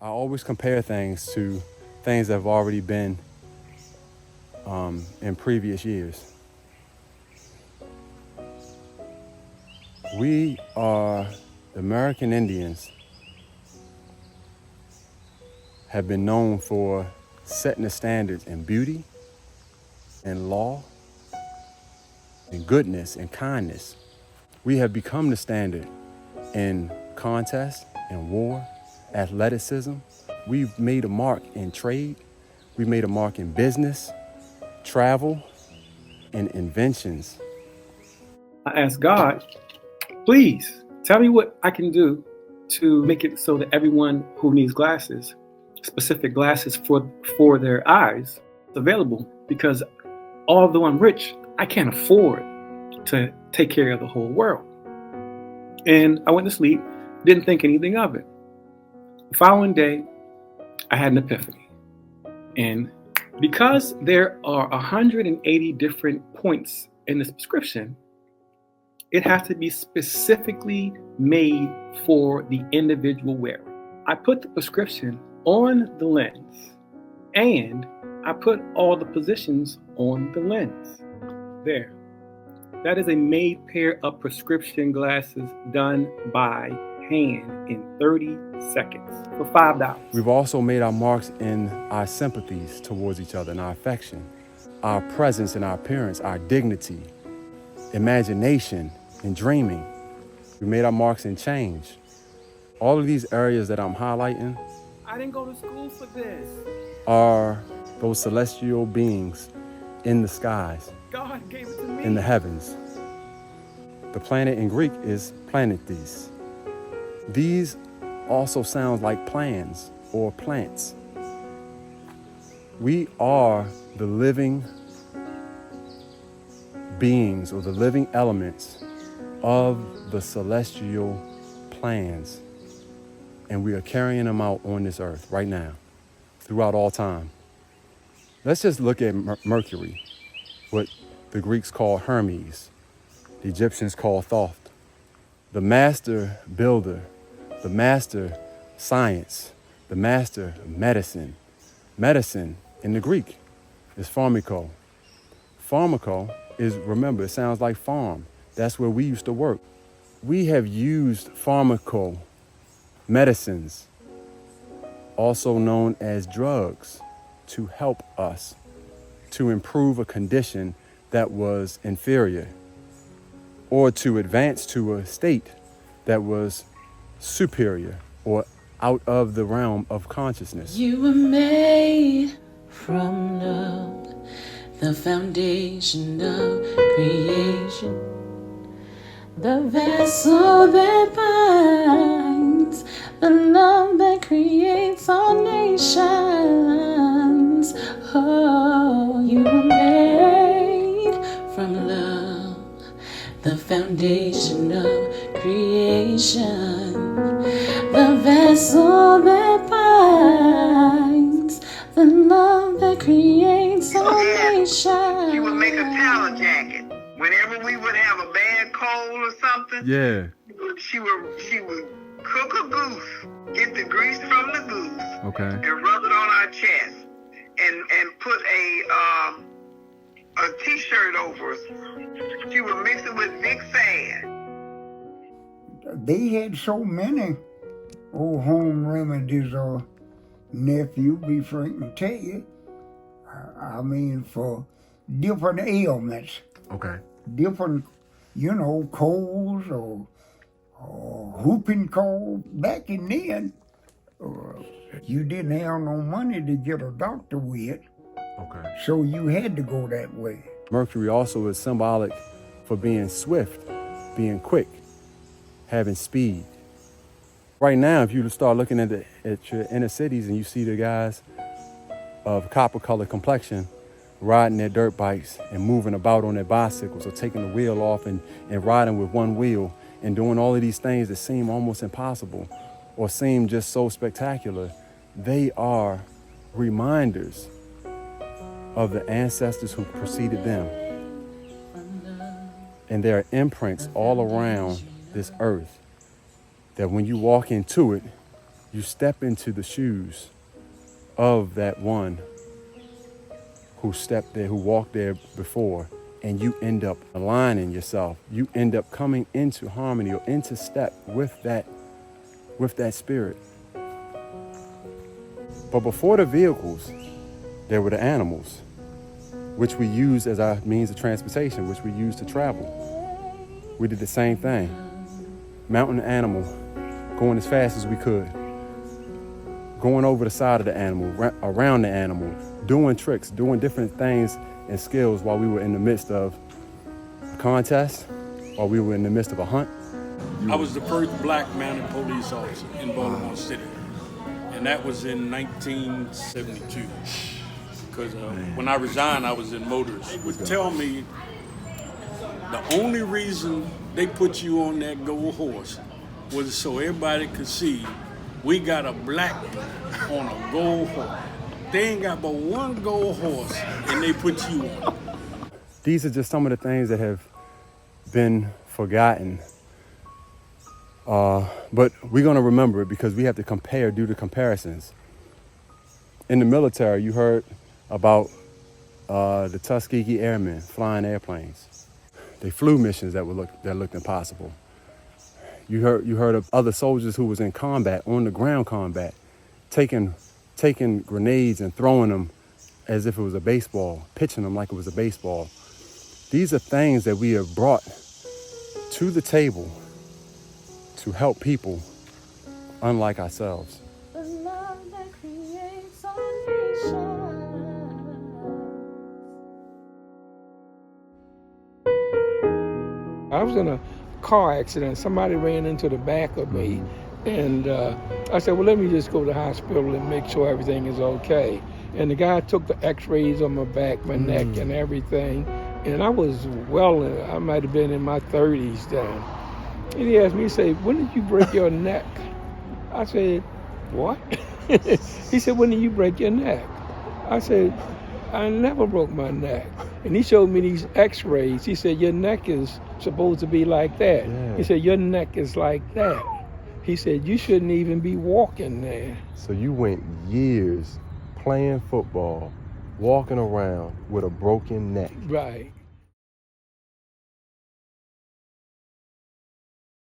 I always compare things to things that have already been in previous years. We are, the American Indians, have been known for setting the standards in beauty and law and goodness and kindness. We have become the standard in contest and war, athleticism. We've made a mark in trade. We've made a mark in business, travel, and inventions. I asked God, please tell me what I can do to make it so that everyone who needs glasses, specific glasses for their eyes, available, because although I'm rich, I can't afford to take care of the whole world. And I went to sleep, didn't think anything of it. The following day, I had an epiphany. And because there are 180 different points in this prescription, it has to be specifically made for the individual wearer. I put the prescription on the lens, and I put all the positions on the lens. There. That is a made pair of prescription glasses done by hand in 30 seconds for $5. We've also made our marks in our sympathies towards each other and our affection, our presence and our appearance, our dignity, imagination, and dreaming. We made our marks in change. All of these areas that I'm highlighting, I didn't go to school for this. Are those celestial beings in the skies, God gave it to me. in the heavens. The planet in Greek is planetes. These also sound like plans or plants. We are the living beings or the living elements of the celestial plans. And we are carrying them out on this earth right now, throughout all time. Let's just look at Mercury, what the Greeks call Hermes, the Egyptians call Thoth, the master builder, the master science, the master medicine. Medicine in the Greek is pharmako. Pharmako is, remember, it sounds like farm. That's where we used to work. We have used pharmako medicines, also known as drugs, to help us to improve a condition that was inferior or to advance to a state that was superior or out of the realm of consciousness. You were made from love, the foundation of creation, the vessel that binds, the love that creates all nations. Oh, you were made from love, the foundation of creation, the vessel that binds, the love that creates all nations. She would make a talent jacket. Whenever we would have a bad cold or something, Yeah. she would cook a goose, get the grease from the goose, Okay. and rub it on our chest, and put a t-shirt over us. She would mix it with Vic Sand. They had so many old home remedies, nephew, be frank and tell you. I mean, for different ailments, Okay. different, colds or whooping cold. Back in then, you didn't have no money to get a doctor with, Okay. so you had to go that way. Mercury also is symbolic for being swift, being quick, having speed. Right now, if you start looking at your inner cities and you see the guys of copper colored complexion riding their dirt bikes and moving about on their bicycles or taking the wheel off and riding with one wheel and doing all of these things that seem almost impossible or seem just so spectacular, they are reminders of the ancestors who preceded them. And there are imprints all around this earth that when you walk into it, you step into the shoes of that one who stepped there, who walked there before, and you end up aligning yourself. You end up coming into harmony or into step with that spirit. But before the vehicles, there were the animals, which we use as our means of transportation, which we use to travel. We did the same thing. Mounting the animal, going as fast as we could, going over the side of the animal, around the animal, doing tricks, doing different things and skills while we were in the midst of a contest, while we were in the midst of a hunt. I was the first black mounted police officer in Baltimore City, and that was in 1972. Because when I resigned, I was in motors. Would tell me the only reason they put you on that gold horse was so everybody could see we got a black on a gold horse. They ain't got but one gold horse, and they put you on. These are just some of the things that have been forgotten. But we're going to remember it because we have to do the comparisons. In the military, you heard about the Tuskegee Airmen flying airplanes. They flew missions that looked impossible. You heard of other soldiers who was in combat, on the ground combat, taking grenades and throwing them as if it was a baseball, pitching them like it was a baseball. These are things that we have brought to the table to help people unlike ourselves. The love that creates all nations. I was in a car accident. Somebody ran into the back of me. And I said, well, let me just go to the hospital and make sure everything is okay. And the guy took the x-rays on my back, my neck, and everything. And I was I might have been in my 30s then. And he asked me, he said, when did you break your neck? I said, what? He said, when did you break your neck? I said, I never broke my neck. And he showed me these x-rays. He said, your neck is supposed to be like that. Yeah. He said, your neck is like that. He said, you shouldn't even be walking there. So you went years playing football, walking around with a broken neck. Right.